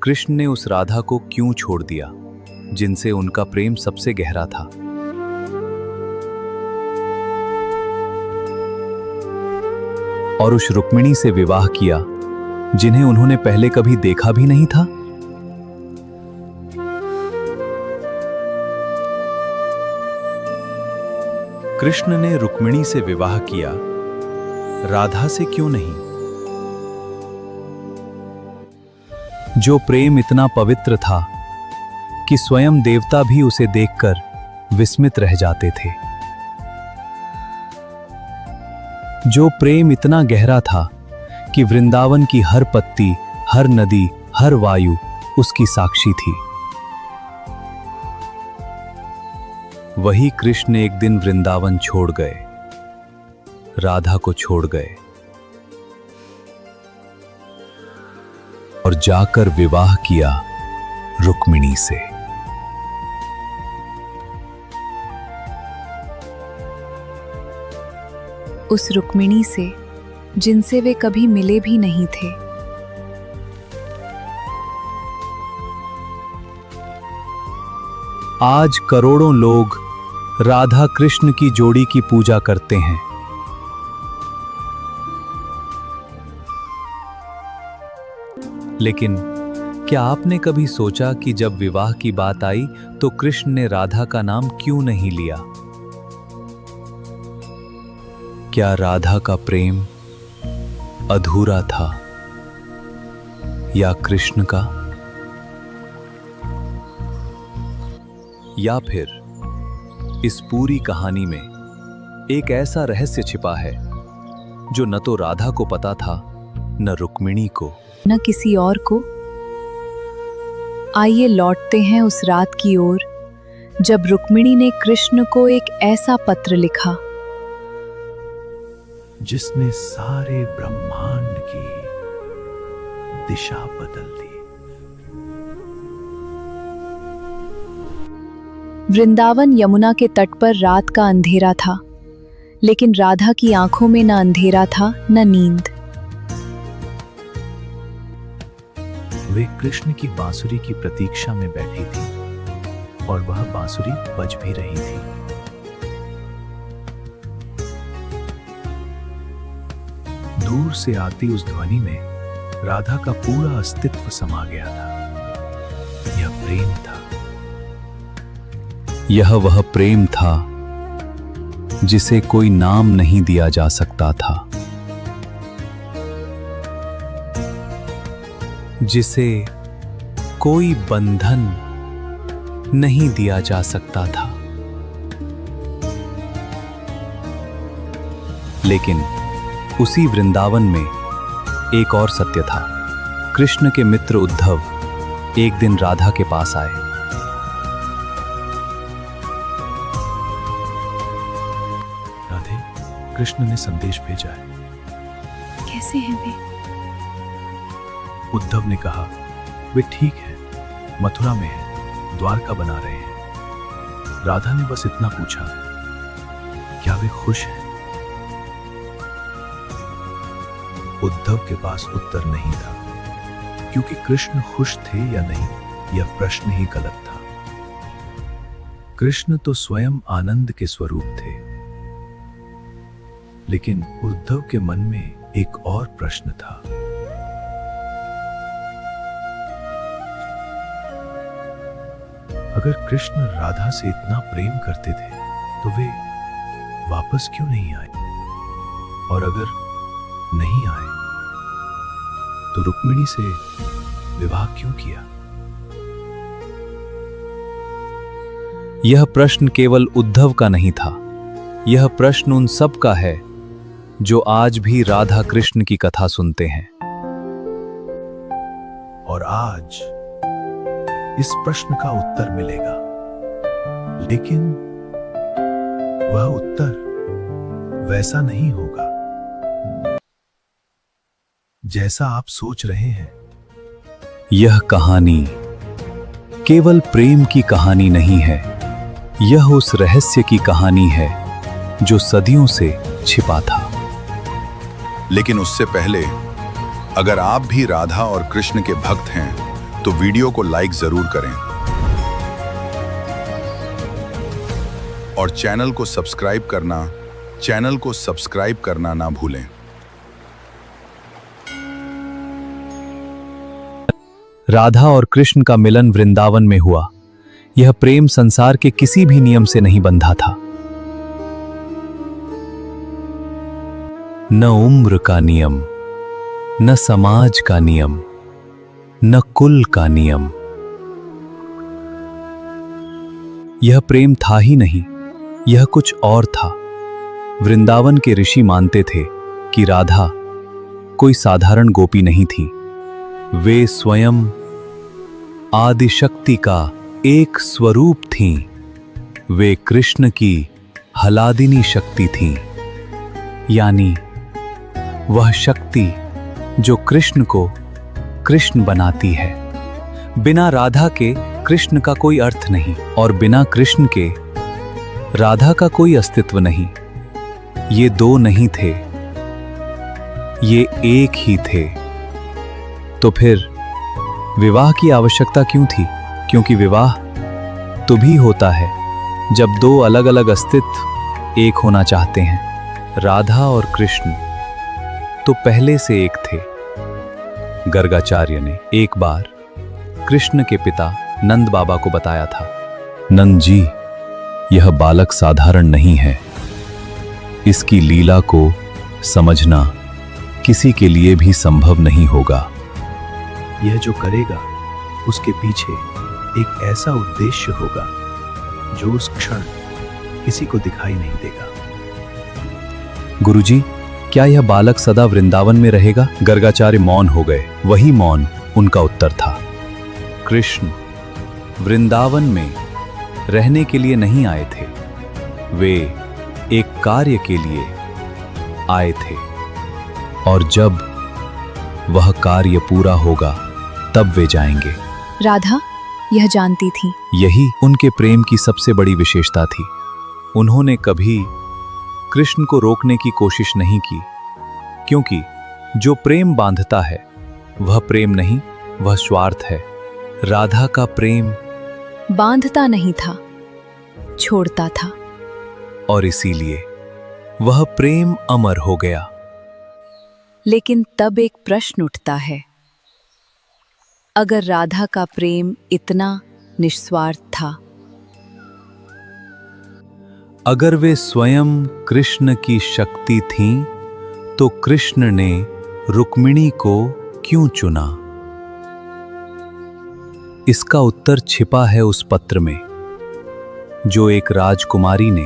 कृष्ण ने उस राधा को क्यों छोड़ दिया जिनसे उनका प्रेम सबसे गहरा था। और उस रुक्मिणी से विवाह किया जिन्हें उन्होंने पहले कभी देखा भी नहीं था। कृष्ण ने रुक्मिणी से विवाह किया, राधा से क्यों नहीं? जो प्रेम इतना पवित्र था कि स्वयं देवता भी उसे देखकर विस्मित रह जाते थे। जो प्रेम इतना गहरा था कि वृंदावन की हर पत्ती, हर नदी, हर वायु उसकी साक्षी थी। वही कृष्ण एक दिन वृंदावन छोड़ गए, राधा को छोड़ गए और जाकर विवाह किया रुक्मिणी से। उस रुक्मिणी से जिनसे वे कभी मिले भी नहीं थे। आज करोड़ों लोग राधा कृष्ण की जोड़ी की पूजा करते हैं। लेकिन क्या आपने कभी सोचा कि जब विवाह की बात आई तो कृष्ण ने राधा का नाम क्यों नहीं लिया? क्या राधा का प्रेम अधूरा था या कृष्ण का? या फिर इस पूरी कहानी में एक ऐसा रहस्य छिपा है जो न तो राधा को पता था न रुक्मिणी को, न किसी और को? आइए लौटते हैं उस रात की ओर जब रुक्मिणी ने कृष्ण को एक ऐसा पत्र लिखा जिसने सारे ब्रह्मांड की दिशा बदल दी। वृंदावन यमुना के तट पर रात का अंधेरा था, लेकिन राधा की आंखों में न अंधेरा था न नींद। वे कृष्ण की बांसुरी की प्रतीक्षा में बैठी थी और वह बांसुरी बज भी रही थी। दूर से आती उस ध्वनि में राधा का पूरा अस्तित्व समा गया था। यह प्रेम था। यह वह प्रेम था जिसे कोई नाम नहीं दिया जा सकता था, जिसे कोई बंधन नहीं दिया जा सकता था। लेकिन उसी वृंदावन में एक और सत्य था। कृष्ण के मित्र उद्धव एक दिन राधा के पास आए। राधे, कृष्ण ने संदेश भेजा है। कैसे हैं वे? उद्धव ने कहा, वे ठीक है, मथुरा में है, द्वारका बना रहे हैं। राधा ने बस इतना पूछा, क्या वे खुश हैं? उद्धव के पास उत्तर नहीं था, क्योंकि कृष्ण खुश थे या नहीं यह प्रश्न ही गलत था। कृष्ण तो स्वयं आनंद के स्वरूप थे। लेकिन उद्धव के मन में एक और प्रश्न था। अगर कृष्ण राधा से इतना प्रेम करते थे तो वे वापस क्यों नहीं आए? और अगर नहीं आए तो रुक्मिणी से विवाह क्यों किया? यह प्रश्न केवल उद्धव का नहीं था, यह प्रश्न उन सब का है जो आज भी राधा कृष्ण की कथा सुनते हैं। और आज इस प्रश्न का उत्तर मिलेगा, लेकिन वह उत्तर वैसा नहीं होगा जैसा आप सोच रहे हैं। यह कहानी केवल प्रेम की कहानी नहीं है, यह उस रहस्य की कहानी है जो सदियों से छिपा था। लेकिन उससे पहले, अगर आप भी राधा और कृष्ण के भक्त हैं तो वीडियो को लाइक जरूर करें और चैनल को सब्सक्राइब करना ना भूलें। राधा और कृष्ण का मिलन वृंदावन में हुआ। यह प्रेम संसार के किसी भी नियम से नहीं बंधा था। न उम्र का नियम, न समाज का नियम, न कुल का नियम। यह प्रेम था ही नहीं, यह कुछ और था। वृंदावन के ऋषि मानते थे कि राधा कोई साधारण गोपी नहीं थी। वे स्वयं आदिशक्ति का एक स्वरूप थीं। वे कृष्ण की हलादिनी शक्ति थीं, यानी वह शक्ति जो कृष्ण को कृष्ण बनाती है। बिना राधा के कृष्ण का कोई अर्थ नहीं और बिना कृष्ण के राधा का कोई अस्तित्व नहीं। ये दो नहीं थे, ये एक ही थे। तो फिर विवाह की आवश्यकता क्यों थी? क्योंकि विवाह तभी होता है जब दो अलग अलग अस्तित्व एक होना चाहते हैं। राधा और कृष्ण तो पहले से एक थे। गर्गाचार्य ने एक बार कृष्ण के पिता नंद बाबा को बताया था, नंद जी, यह बालक साधारण नहीं है। इसकी लीला को समझना किसी के लिए भी संभव नहीं होगा। यह जो करेगा उसके पीछे एक ऐसा उद्देश्य होगा जो उस क्षण किसी को दिखाई नहीं देगा। गुरुजी, क्या यह बालक सदा वृंदावन में रहेगा? गर्गाचार्य मौन हो गए। वही मौन उनका उत्तर था। कृष्ण वृंदावन में रहने के लिए नहीं आए थे, वे एक कार्य के लिए आए थे और जब वह कार्य पूरा होगा तब वे जाएंगे। राधा यह जानती थी। यही उनके प्रेम की सबसे बड़ी विशेषता थी। उन्होंने कभी कृष्ण को रोकने की कोशिश नहीं की, क्योंकि जो प्रेम बांधता है वह प्रेम नहीं, वह स्वार्थ है। राधा का प्रेम बांधता नहीं था, छोड़ता था। और इसीलिए वह प्रेम अमर हो गया। लेकिन तब एक प्रश्न उठता है, अगर राधा का प्रेम इतना निस्वार्थ था, अगर वे स्वयं कृष्ण की शक्ति थीं, तो कृष्ण ने रुक्मिणी को क्यों चुना? इसका उत्तर छिपा है उस पत्र में जो एक राजकुमारी ने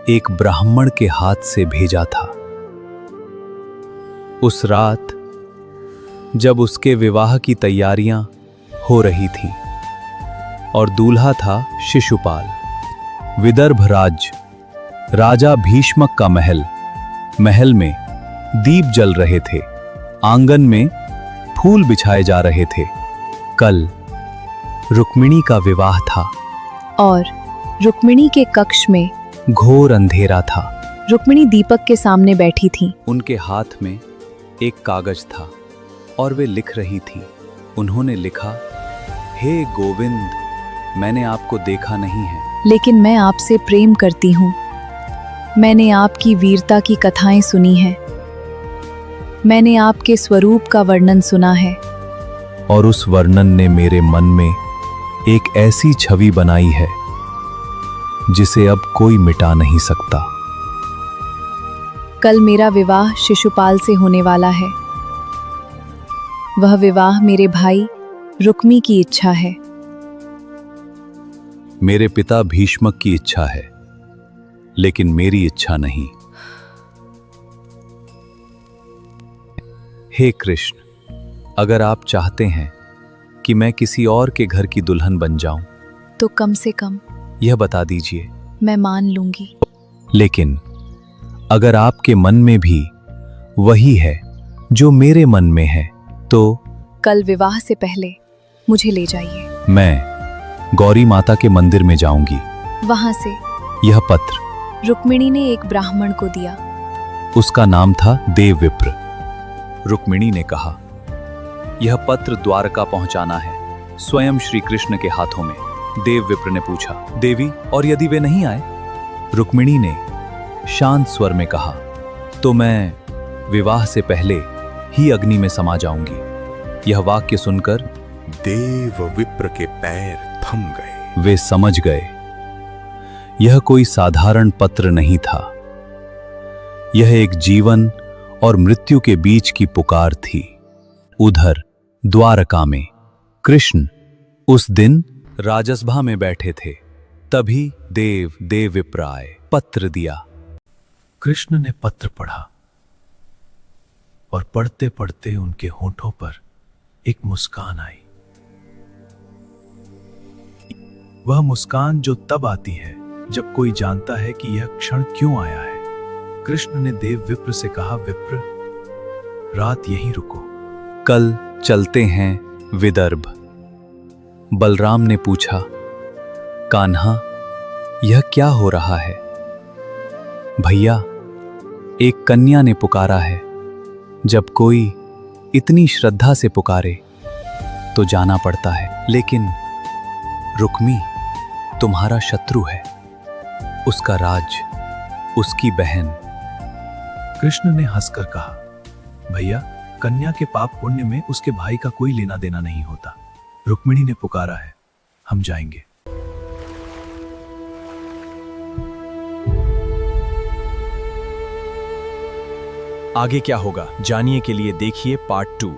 एक ब्राह्मण के हाथ से भेजा था। उस रात जब उसके विवाह की तैयारियां हो रही थीं और दूल्हा था शिशुपाल। विदर्भ राज्य राजा भीष्मक का महल में दीप जल रहे थे, आंगन में फूल बिछाए जा रहे थे। कल रुक्मिणी का विवाह था और रुक्मिणी के कक्ष में घोर अंधेरा था। रुक्मिणी दीपक के सामने बैठी थी। उनके हाथ में एक कागज था और वे लिख रही थी। उन्होंने लिखा, हे गोविंद, मैंने आपको देखा नहीं है, लेकिन मैं आपसे प्रेम करती हूँ। मैंने आपकी वीरता की कथाएं सुनी हैं। मैंने आपके स्वरूप का वर्णन सुना है। और उस वर्णन ने मेरे मन में एक ऐसी छवि बनाई है जिसे अब कोई मिटा नहीं सकता। कल मेरा विवाह शिशुपाल से होने वाला है। वह विवाह मेरे भाई रुक्मी की इच्छा है। मेरे पिता भीष्मक की इच्छा है, लेकिन मेरी इच्छा नहीं। हे कृष्ण, अगर आप चाहते हैं कि मैं किसी और के घर की दुल्हन बन जाऊं, तो कम से कम यह बता दीजिए। मैं मान लूंगी। लेकिन अगर आपके मन में भी वही है जो मेरे मन में है, तो कल विवाह से पहले मुझे ले जाइए। मैं गौरी माता के मंदिर में जाऊंगी। वहां से यह पत्र रुक्मिणी ने एक ब्राह्मण को दिया। उसका नाम था देवविप्र। रुक्मिणी ने कहा, यह पत्र द्वारका पहुंचाना है। स्वयं श्री कृष्ण के हाथों में। देव विप्र ने पूछा, देवी, और यदि वे नहीं आए? रुक्मिणी ने शांत स्वर में कहा, तो मैं विवाह से पहले ही अग्नि में समा जाऊंगी। यह वाक्य सुनकर देव विप्र के पैर थम गए। वे समझ गए यह कोई साधारण पत्र नहीं था, यह एक जीवन और मृत्यु के बीच की पुकार थी। उधर द्वारका में कृष्ण उस दिन राजसभा में बैठे थे। तभी देव विप्र आए। पत्र दिया। कृष्ण ने पत्र पढ़ा और पढ़ते पढ़ते उनके होठों पर एक मुस्कान आई। वह मुस्कान जो तब आती है जब कोई जानता है कि यह क्षण क्यों आया है। कृष्ण ने देव विप्र से कहा, विप्र, रात यहीं रुको, कल चलते हैं विदर्भ। बलराम ने पूछा, कान्हा, यह क्या हो रहा है? भैया, एक कन्या ने पुकारा है। जब कोई इतनी श्रद्धा से पुकारे तो जाना पड़ता है। लेकिन रुक्मी तुम्हारा शत्रु है, उसका राज, उसकी बहन। कृष्ण ने हंसकर कहा, भैया, कन्या के पाप पुण्य में उसके भाई का कोई लेना देना नहीं होता। रुक्मिणी ने पुकारा है, हम जाएंगे। आगे क्या होगा जानिए के लिए देखिए पार्ट 2।